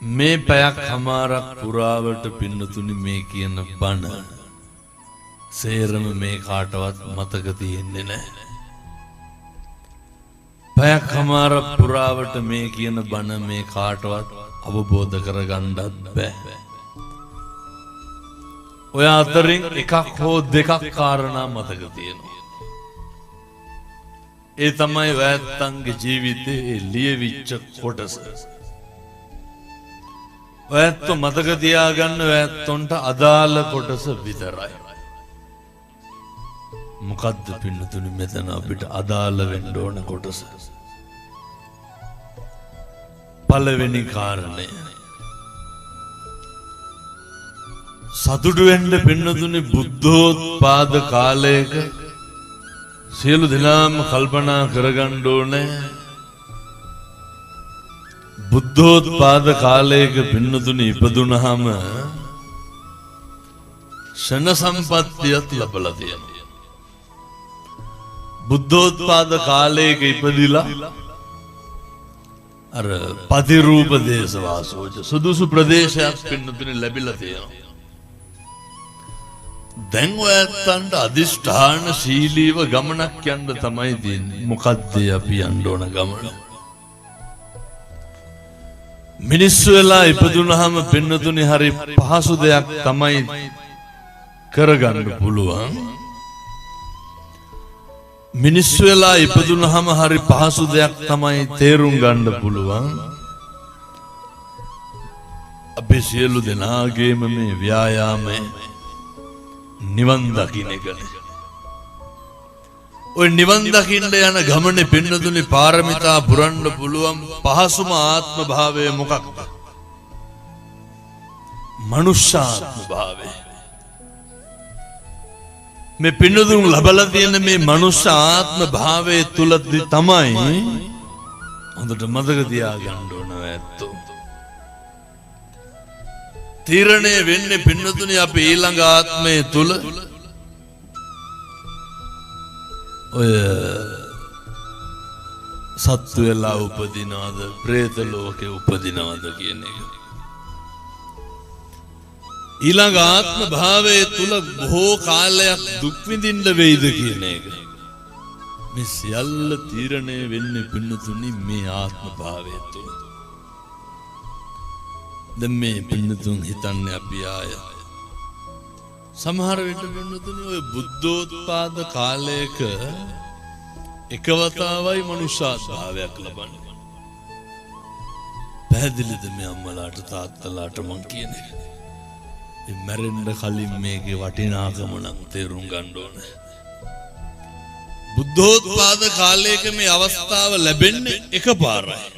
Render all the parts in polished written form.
මේ පැයක් හමාරක් පුරාවට පින්නතුනි මේ කියන බණ සේරම මේ කාටවත් මතක තියෙන්නේ නැහැ. පැයක් හමාරක් පුරාවට මේ කියන බණ මේ කාටවත් අවබෝධ කරගන්නත් බෑ. ඔය අතරින් එකක් හෝ දෙකක් කාරණා මතක තියෙනවා. ඒ තමයි වැත්තන්ගේ ජීවිතේ ලියවිච්ච කොටස. වැත්ත මතක තියාගන්න වැත්තොන්ට අදාළ කොටස විතරයි. මොකද්ද පින්නතුනි මෙතන අපිට අදාළ වෙන්න ඕන කොටස? පළවෙනි කාරණය සතුටු වෙන්න පින්නතුනි බුද්ධෝත්පාද කාලයක සියලු දෙනාම කල්පනා කරගන්න ඕනේ. බුද්ධෝත්පාද කාලයක පින්නතුනි ඉපදුනහම ෂණ සම්පත්තියත් ලැබලා තියෙනවා. බුද්ධෝත්පාද කාලයක ඉපදිලා අර පතිරූප දේශවාසෝච සුදුසු ප්‍රදේශයක් පින්නතුනි ලැබිලා තියෙනවා. දැන් ඔයත්තන්ට අදිෂ්ඨාන ශීලීව ගමනක් යන්න තමයි තියෙන්නේ. මොකද්ද අපි යන්න ඕන ගමන? මිනිස්සු වෙලා ඉපදුනහම පින්නතුනි හරි පහසු දෙයක් තමයි කරගන්න පුළුවන්. මිනිස්සු වෙලා ඉපදුනහම හරි පහසු දෙයක් තමයි තේරුම් ගන්න පුළුවන්. අපි සියලු දෙනාගේම මේ ව්‍යායාමය නිවන් දකින්න එක. ඔය නිවන් දකින්න යන ගමනේ පින්නතුනි පාරමිතා පුරන්න පුළුවන් පහසුම ආත්ම භාවය මොකක්ද? මනුෂ්‍යාත්ම භාවය. මේ පින්නතුන් ලබලා තියෙන මේ මනුෂ්‍ය ආත්ම භාවය තුලදී තමයි හොඳට මතක තියාගන්න ඕන ඇත්තෝ. තීරණය වෙන්නේ පින්නතුනි අපි ඊළඟ ආත්මය තුල ඔය සත්තු වෙලා උපදිනවද പ്രേත ලෝකේ උපදිනවද කියන එක. ඊළඟ ආත්ම භාවයේ තුල බොහෝ කාලයක් දුක් විඳින්න වෙයිද කියන එක. මේ සියල්ල තීරණය වෙන්නේ පින්නතුනි මේ ආත්ම භාවය තුල. දැන් මේ පින්නතුන් හිතන්නේ අපි ආය සමහර විට පින්නතුනි ඔය බුද්ධෝත්පාද කාලයක එකවතාවයි මනුෂ්‍යාත්භාවයක් ලබන්නේ. පැහැදිලිද මේ අම්මලාට තාත්තලාට මං කියන්නේ? මේ මැරෙන්න කලින් මේකේ වටිනාකම නම් තේරුම් ගන්න ඕනේ. බුද්ධෝත්පාද කාලයක මේ අවස්ථාව ලැබෙන්නේ එකපාරයි.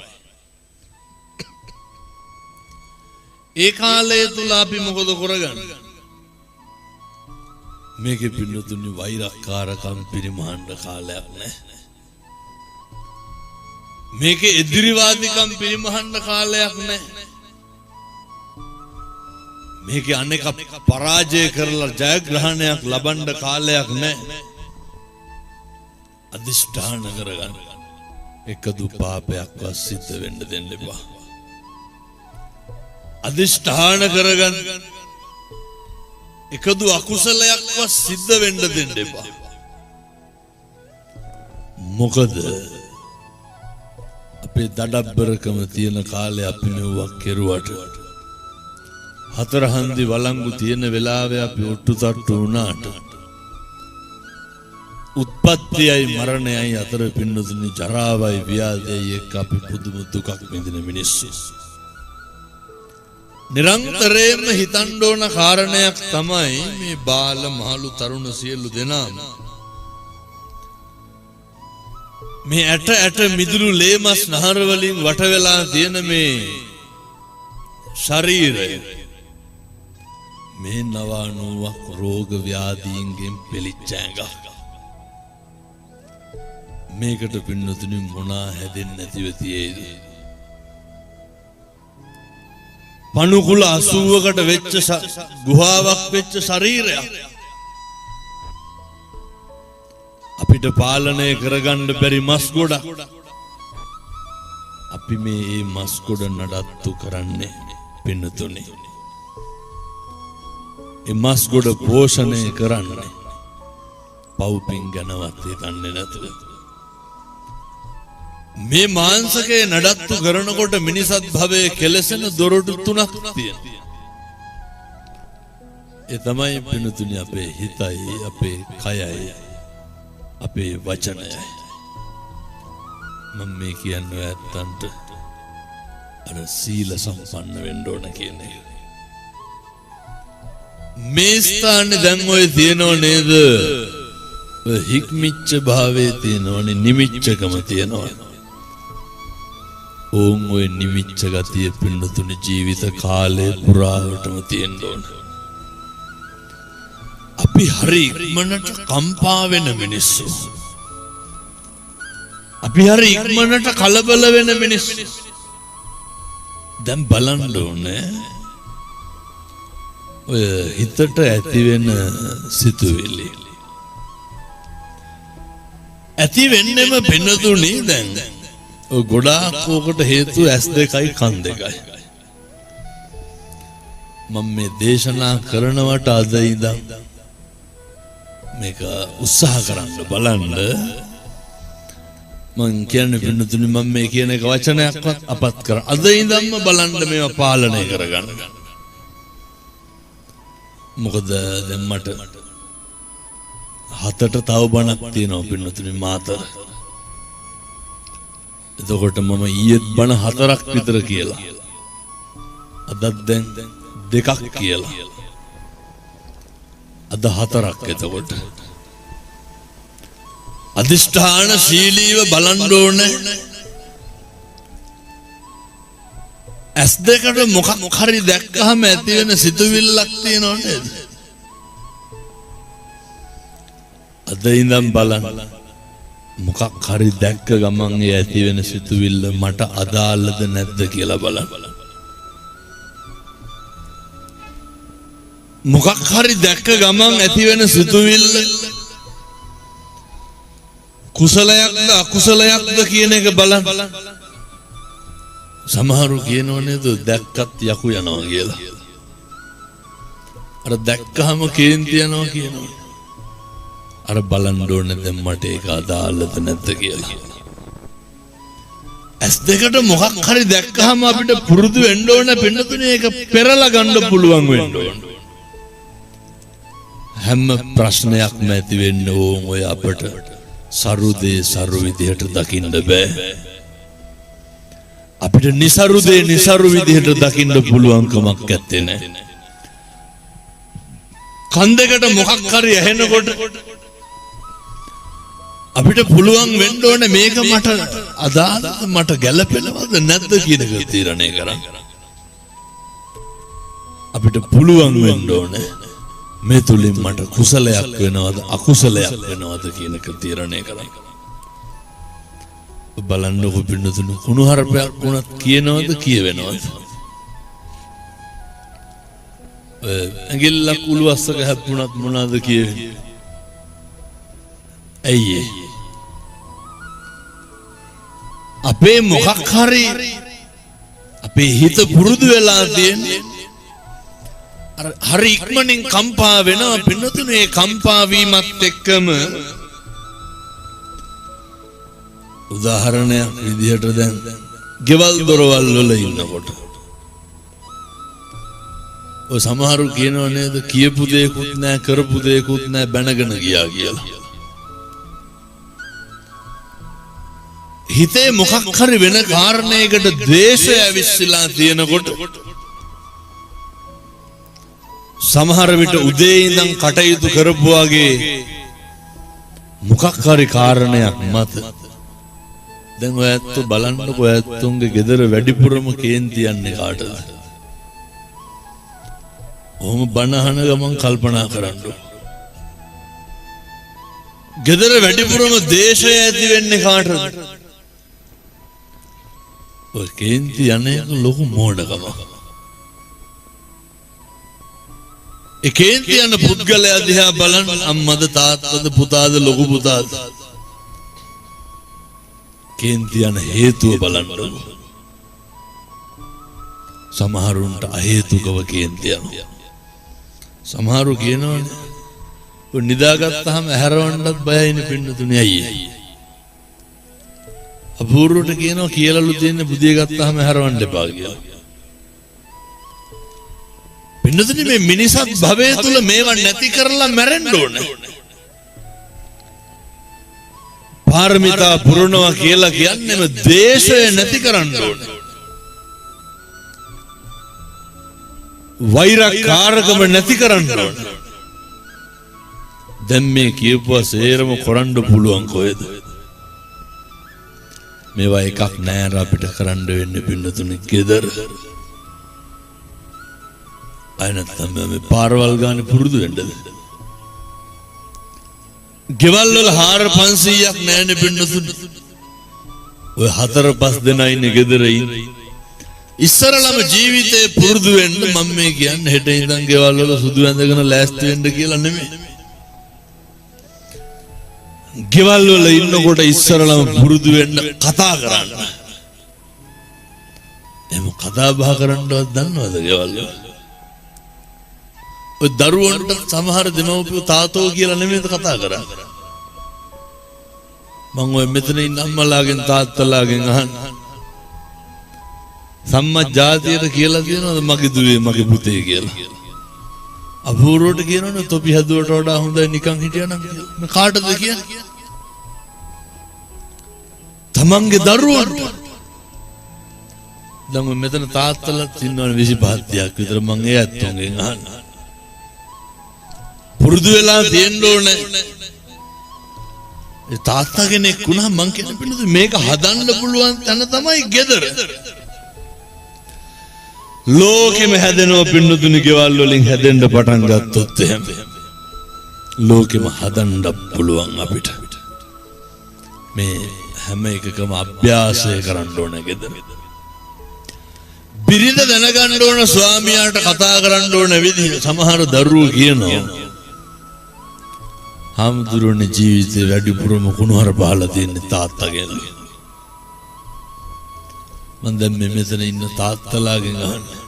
ඒ කාලය තුල අපි මොකද කරගන්නේ? මේකේ පින්නතුනි වෛරක්කාරකම් පිරිමහන්න කාලයක් නැහැ. මේකේ එදිරිවාදිකම් පිරිමහන්න කාලයක් නැහැ. මේකේ අනේක පරාජය කරලා ජයග්‍රහණයක් ලබන්න කාලයක් නැහැ. අදිෂ්ඨාන කරගන්න. එකදු පාපයක්වත් සිද්ධ වෙන්න දෙන්න එපා. අදිෂ්ඨාන කරගන්න. එකදු අකුසලයක්වත් සිද්ධ වෙන්න දෙන්න එපා. මොකද අපේ දඩබ්බරකම තියෙන කාලේ අපි මෙව්වක් කෙරුවට හතරහන්දි වළංගු තියෙන වෙලාවේ අපි ඔට්ටු තට්ටු වුණාට උත්පත්තියයි මරණයයි අතර පින්නතුනි ජරාවයි ව්‍යාධියයි එක්ක අපි පුදුම දුකක් විඳින මිනිස්සු. නිරන්තරයෙන්ම හිතන්න ඕන කාරණයක් තමයි මේ බාල මහලු තරුණ සියලු දෙනාම මේ ඇට මිදුළු ලේමස් නහර වලින් වට වෙලා තියෙන මේ ශරීරය මේ නවානුවක් රෝග ව්‍යාධීන්ගෙන් පෙළිච්ච ඇඟක්. මේකට පින්නතුනි මොනා හැදෙන්නේ නැතිව තියෙයිද? පණුකුල 80කට වෙච්ච ගුහාවක් වෙච්ච ශරීරයක් අපිට පාලනය කරගන්න බැරි මස් ගොඩක් අපි මේ මස් ගොඩ නඩත්තු කරන්නේ පින්නතුනි ඒ මස් ගොඩ පෝෂණය කරන්නේ පව්පින් ගැනවත් හිතන්නේ නැතුව මේ මාංශකේ නඩත්තු කරනකොට මිනිසත් භවයේ කෙලසෙන දොරටු තුනක් තියෙනවා. ඒ තමයි පින්නතුනි අපේ හිතයි, අපේ කයයි, අපේ වචනයයි. මම මේ කියන්නේ ඇත්තන්ට අර සීල සම්පන්න වෙන්න ඕන කියන එක. මේ ස්ථානේ දැන් ඔය තියෙනව නේද? හික්මිච්ච භාවයේ තියෙනවනේ, නිමිච්චකම තියෙනවා. ඕන් ඔය නිමිච්ච ගතිය පින්නතුනි ජීවිත කාලය පුරාවටම තියෙන්න ඕන. අපි හරි ඉක්මනට කම්පා වෙන මිනිස්සු. අපි හරි ඉක්මනට කලබල වෙන මිනිස්සු. දැන් බලන්න ඕනේ ඔය හිතට ඇති වෙන සිතුවිලි. ඇති වෙන්නෙම පින්නතුනි දැන් ඔය ගොඩාක් ඕකට හේතුව S2යි කන් 2යි. මම මේ දේශනා කරනවට අද ඉඳන් මේක උත්සාහ කරන්න බලන්න. මං කියන්නේ පින්නතුනි මම මේ කියන එක වචනයක්වත් අපත් කර අද ඉඳන්ම බලන්න මේවා පාලනය කරගන්න. මොකද දැන් මට 7ට තව බණක් තියෙනවා පින්නතුනි මාතර. එතකොට මම ඊයේත් බණ 4ක් විතර කියලා. අදත් දැන් 2ක් කියලා. අද 4ක් එතකොට. අදිෂ්ඨාන ශීලීව බලන්න ඕනේ. S2කට මොකක් හරි දැක්කහම ඇති වෙන සිතුවිල්ලක් තියෙනව නේද? අද ඉඳන් බලන්න. මොකක් හරි දැක්ක ගමන් ඒ ඇති වෙන සිතුවිල්ල මට අදාළද නැද්ද කියලා බලන්න. මොකක් හරි දැක්ක ගමන් ඇති වෙන සිතුවිල්ල කුසලයක්ද අකුසලයක්ද කියන එක බලන්න. සමහරු කියනව නේද දැක්කත් යකු යනවා කියලා. අර දැක්කහම කේන්ති යනවා කියනවා. අර බලන්න ඕනේ දැන් මට ඒක අදාළද නැද්ද කියලා. S2කට මොකක් හරි දැක්කහම අපිට පුරුදු වෙන්න ඕනේ පින්නතුනේ ඒක පෙරලා ගන්න පුළුවන් වෙන්න ඕනේ. හැම ප්‍රශ්නයක්ම ඇති වෙන්න ඕන ඔය අපට සරුදේ සරු විදිහට දකින්න බෑ. අපිට નિසරුදේ નિසරු විදිහට දකින්න පුළුවන්කමක් නැත්තේ නේ. කන් දෙකට මොකක් හරි ඇහෙනකොට අපිට පුළුවන් වෙන්න ඕනේ මේක මට අදාළද මට ගැළපෙනවද නැද්ද කියන එක තීරණය කරන්න. අපිට පුළුවන් වෙන්න ඕනේ මේ තුලින් මට කුසලයක් වෙනවද අකුසලයක් වෙනවද කියන එක තීරණය කරන්න. බලන්නකො පින්නතුණු කුණුහරුපයක් වුණත් කියනවද කියවෙනවද? ඇඟිල්ලක් උළුවස්සක හැප්පුණත් මොනවද කියවෙන්නේ? ඇයි අපේ මොකක් හරි අපේ හිත පුරුදු වෙලා තියෙන්නේ හරි ඉක්මනින් කම්පා වෙනවා පින්නතුනේ. කම්පා වීමත් එක්කම උදාහරණයක් විදිහට දැන් ගෙවල් දොරවල් වල ඉන්නකොට ඔය සමහරු කියනව නේද කියපු දෙයක්වත් නැහැ කරපු දෙයක්වත් නැහැ බැනගෙන ගියා කියලා. හිතේ මොකක් හරි වෙන කාරණයකට ද්වේෂය ඇවිස්සලා තියෙනකොට සමහර විට උදේ ඉඳන් කටයුතු කරපු වගේ මොකක් හරි කාරණයක් මත දැන් ඔයත් බලන්නකො ඔයත්තුන්ගේ ගෙදර වැඩිපුරම කේන්ති යන්නේ කාටද? ඔහොම බනහන ගමන් කල්පනා කරන්න. ගෙදර වැඩිපුරම දේශය ඇති වෙන්නේ කාටද? ඔය කේන්ති යන්නේ ලොකු මෝඩකමක්. ඒ කේන්ති යන පුද්ගලයා දිහා බලන්න අම්මද තාත්තද පුතාද ලොකු පුතාද කේන්ති යන හේතුව බලන්න. සමහරුන්ට අහේතුකව කේන්තියක්. සමහරු කියනවනේ ඔය නිදාගත්තාම හැරවන්නත් බයයිනේ පින්නතුනේ අයියේ. අපූර්වට කියනවා කියලාලු දෙන්නේ බුදිය ගත්තාම හැරවන්න එපා කියලා. පින්නතුනේ මේ මිනිසත් භවයේ තුල මේවා නැති කරලා මැරෙන්න ඕනේ. පාරමිතා පුරනවා කියලා කියන්නේම දේශය නැති කරන්න ඕනේ. වෛරකාරකම නැති කරන්න ඕනේ. දැන් මේ කියපුවා සේරම කරන්න පුළුවන් කොහෙද? මේවා එකක් නෑර අපිට කරන්න වෙන්නේ පින්නතුනේ ගෙදර. අය නැත්තම් මේ පාරවල් ගානේ පුරුදු වෙන්නද? ගෙවල් වල 400-500ක් නෑනේ පින්නතුනේ. ඔය 4-5 දෙනා ඉන්නේ ගෙදර ඉන්නේ. ඉස්සරලම ජීවිතේ පුරුදු වෙන්න මම මේ කියන්නේ හෙට ඉඳන් ගෙවල් වල සුදු ඇඳගෙන ලෑස්ති වෙන්න කියලා නෙමෙයි. ගෙවල් වල ඉන්නකොට ඉස්සරලම පුරුදු වෙන්න කතා කරන්න. එහෙම කතා බහ කරන්නවත් දන්නවද ගෙවල් වල? ඔය දරුවන්ට සමහර දෙමව්පියෝ තාතෝ කියලා නෙමෙයිද කතා කරන්නේ. මම ඔය මෙතන ඉන්න අම්මලාගෙන් තාත්තලාගෙන් අහන්නේ. සම්මා ජාතියට කියලා කියනවද මගේ දුවේ මගේ පුතේ කියලා? අපූර්වට කියනවනේ තොපි හැදුවට වඩා හොඳයි නිකන් හිටියනම් කියලා. මේ කාටද කියන්නේ? තමන්ගේ දරුවන්ට. දැන් මෙතන තාත්තලාත් ඉන්නවනේ 25ක් විතර මම ඒ ඇත්තන්ගෙන් අහන්නේ. පුරුදු වෙලා තියෙන්න ඕනේ. ඒ තාත්තා කෙනෙක් වුණා මං කියන පිළිතුරු මේක හදන්න පුළුවන් තැන තමයි ගෙදර. ලෝකෙම හැදෙනවා පින්නතුනි ගෙවල් වලින් හැදෙන්න පටන් ගත්තොත් එහෙම. ලෝකෙම හදන්න පුළුවන් අපිට. මේ හැම එකකම අභ්‍යාසය කරන්න ඕනේ ගෙදර. බිරිඳ දැනගන්න ඕන ස්වාමියාට කතා කරන්න ඕන විදිහ. සමහර දරුවෝ කියනවා හාමුදුරනේ ජීවිතේ වැඩිපුරම කුණුහර පහලා තියෙන තාත්තගෙන්. මම දැන් මෙතන ඉන්න තාත්තලාගෙන් අහන්නේ.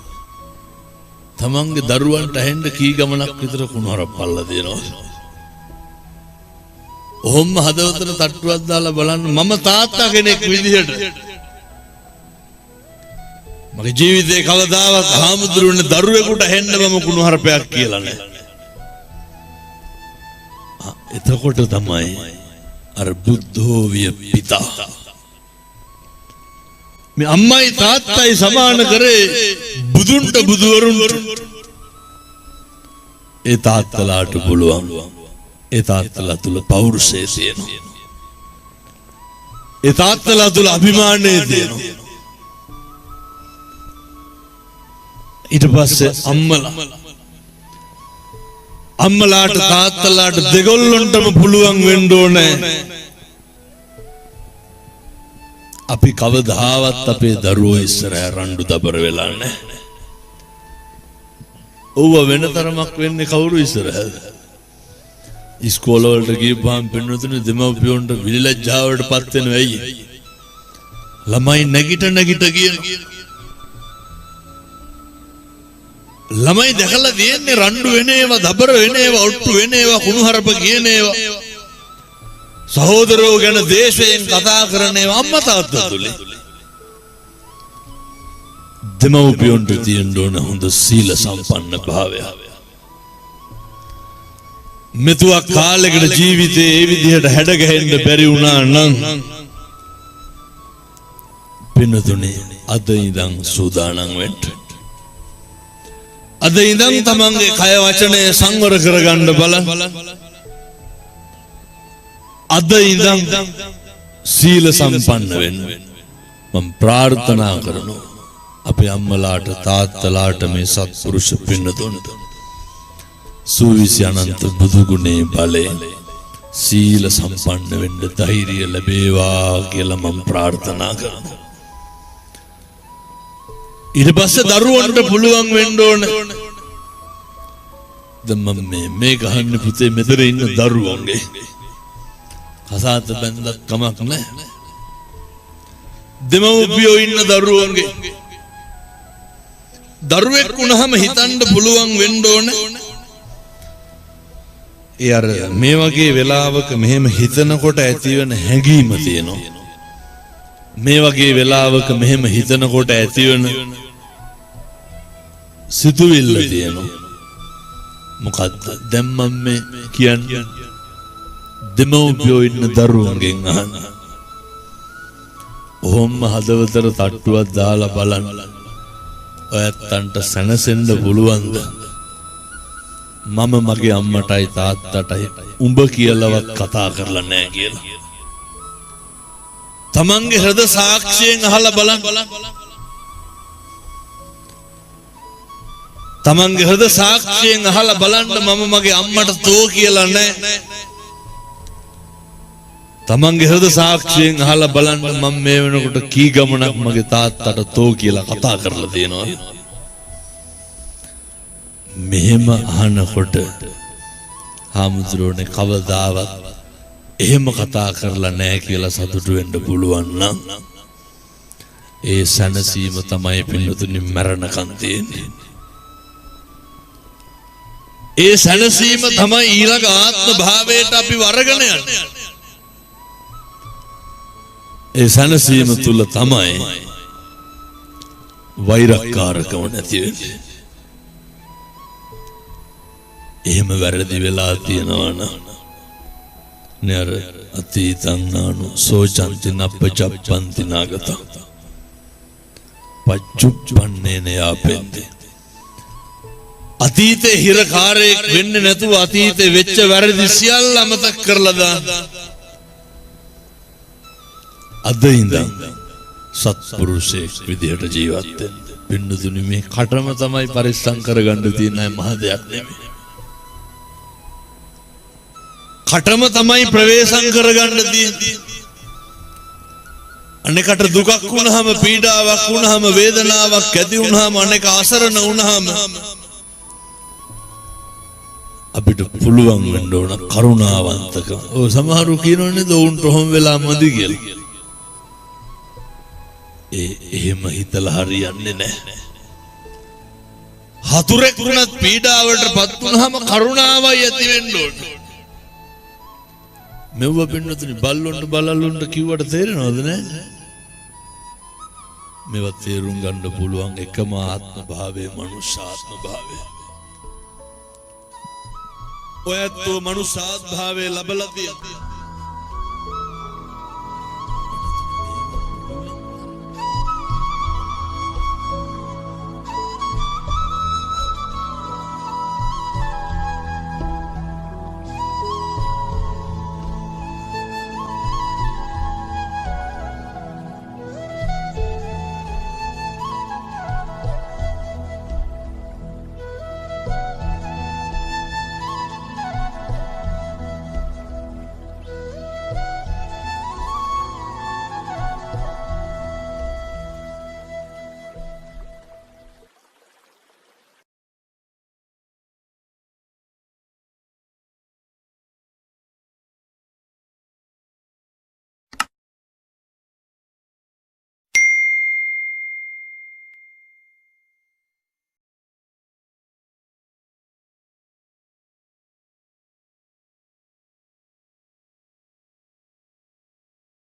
තමන්ගේ දරුවන්ට ඇහෙන්න කී ගමනක් විතර කුණුහර පහලා දෙනවා. ඔහොම හදවතට තට්ටුවක් දාලා බලන්න මම තාත්තා කෙනෙක් විදිහට මගේ ජීවිතේ කවදාවත් හාමුදුරනේ දරුවෙකුට ඇහෙන්න මම කුණුහරපයක් කියලා නැහැ. එතකොට තමයි අර බුද්ධෝ විය පිතා මේ අම්මයි තාත්තයි සමාන කරේ බුදුන්ට බුදුවරුන්ට. ඒ තාත්තලාට පුළුවන්. ඒ තාත්තලා තුල පෞරුෂය තියෙනවා. ඒ තාත්තලා තුල අභිමානය තියෙනවා. ඊට පස්සේ අම්මලාට තාත්තලාට දෙගොල්ලොන්ටම පුළුවන් වෙන්න ඕනේ. අපි කවදාවත් අපේ දරුවෝ ඉස්සරහ රණ්ඩු දබර වෙලා නැහැ. ඔව්ව වෙන තරමක් වෙන්නේ කවුරු ඉස්සරහද? ඉස්කෝල වලට ගිහපුවාම පින්නතුනේ දෙමව්පියොන්ට විලිලැජ්ජාවට පත් වෙනවා ඇයි? ළමයි නැගිට කියන ළමයි දැකලා දෙන්නේ රණ්ඩු වෙන ඒවා, දබර වෙන ඒවා, ඔට්ටු වෙන ඒවා, කුණුහරුප කියන ඒවා. සහෝදරයෝ ගැන දේශයෙන් කතා කරන ඒවා අම්මා තාත්තා තුලේ. දෙමව්පියොන්ට තියෙන්න ඕන හොඳ සීල සම්පන්න භාවය. මෙතුවක් කාලයකට ජීවිතේ ඒ විදිහට හැඩ ගැහෙන්න බැරි වුණා නම් පින්නතුනේ අද ඉඳන් සූදානම් වෙන්න. අද ඉඳන් තමන්ගේ කය වචනය සංවර කරගන්න බලන්න. අද ඉඳන් සීල සම්පන්න වෙන්න මම ප්‍රාර්ථනා කරනවා. අපේ අම්මලාට තාත්තලාට මේ සත්පුරුෂ පින්නතුන්ට සූවිසි අනන්ත බුදු ගුණේ බලයෙන් සීල සම්පන්න වෙන්න ධෛර්යය ලැබේවා කියලා මම ප්‍රාර්ථනා කරනවා. ඊට පස්සේ දරුවන්ට පුළුවන් වෙන්න ඕන. දැන් මම මේ ගහන්නේ පුතේ මෙතන ඉන්න දරුවන්ගේ කසාත බැඳක් කමක් නැහැ. දෙමව්පියෝ ඉන්න දරුවන්ගේ දරුවෙක් වුණාම හිතන්න පුළුවන් වෙන්න ඕන ඒ අර මේ වගේ වෙලාවක මෙහෙම හිතනකොට ඇතිවෙන හැඟීම තියෙනවා මේ වගේ වෙලාවක මෙහෙම හිතනකොට ඇතිවෙන සිතුවිල්ල තියෙනවා මොකද්ද දැන් මම මේ කියන්නේ දෙමව්පියෝ ඉන්න දරුවන්ගෙන් අහන්න ඔහොම හදවතට තට්ටුවක් දාලා බලන්න ඔයත්තන්ට සැනසෙන්න පුළුවන්ද මම මගේ අම්මටයි තාත්තටයි උඹ කියලාවත් කතා කරලා නැහැ කියලා තමන්ගේ හෘද සාක්ෂියෙන් අහලා බලන්න තමන්ගේ හෘද සාක්ෂියෙන් අහලා බලන්න මම මගේ අම්මට තෝ කියලා නැහැ තමන්ගේ හෘද සාක්ෂියෙන් අහලා බලන්න මම මේ වෙනකොට කී ගමනක් මගේ තාත්තට තෝ කියලා කතා කරලා තියෙනවා මෙහෙම අහනකොට හාමුදුරුවනේ කවදාවත් එහෙම කතා කරලා නැහැ කියලා සතුටු වෙන්න පුළුවන් නම් ඒ සැනසීම තමයි පින්නතුනි මරණකම් තියෙන්නේ ඒ සැනසීම තමයි ඊළඟ ආත්ම භාවයට අපි වරගෙන යන්නේ ඒ සැනසීම තුල තමයි වෛරක්කාරකම නැති වෙන්නේ එහෙම වැරදි වෙලා තියෙනවා නම් නේර අතීතං නානු සෝචන්ති නප්පචප්පන්ති නාගත පච්චුප්පන්නේන යාපෙන්දේ අතීතේ හිරකාරයෙක් වෙන්නේ නැතුව අතීතේ වෙච්ච වැරදි සියල්ල අමතක කරලා දාන්න අද ඉඳන් සත්පුරුෂයෙක් විදිහට ජීවත් වෙන්න පින්නතුනි මේ කටම තමයි පරිස්සම් කරගන්න තියෙන මහ දෙයක් නෙමෙයි කටම තමයි ප්‍රවේශම් කරගන්න තියෙන්නේ අනේකට දුකක් වුණාම පීඩාවක් වුණාම වේදනාවක් ඇති වුණාම අනේක අසරණ වුණාම අපිට පුළුවන් වෙන්න ඕන කරුණාවන්තකම ඔය සමහරු කියනෝනේ දොවුන්ට ඔහොම වෙලා මදි කියලා එහෙම හිතලා හරියන්නේ නැහැ හතුරෙක් වුණත් පීඩාවටපත් වුණාම කරුණාවයි ඇති වෙන්න ඕන මෙව්ව පින්නතුනි බල්ලොන්ට බලල්ලොන්ට කිව්වට තේරෙනවද නැහැ මේවත් තේරුම් ගන්න පුළුවන් එකම ආත්ම භාවයේ මනුෂ්‍යාත්ම භාවය ඔයත් මනුෂ්‍යාත්ම භාවයේ ලබලා තියෙනවා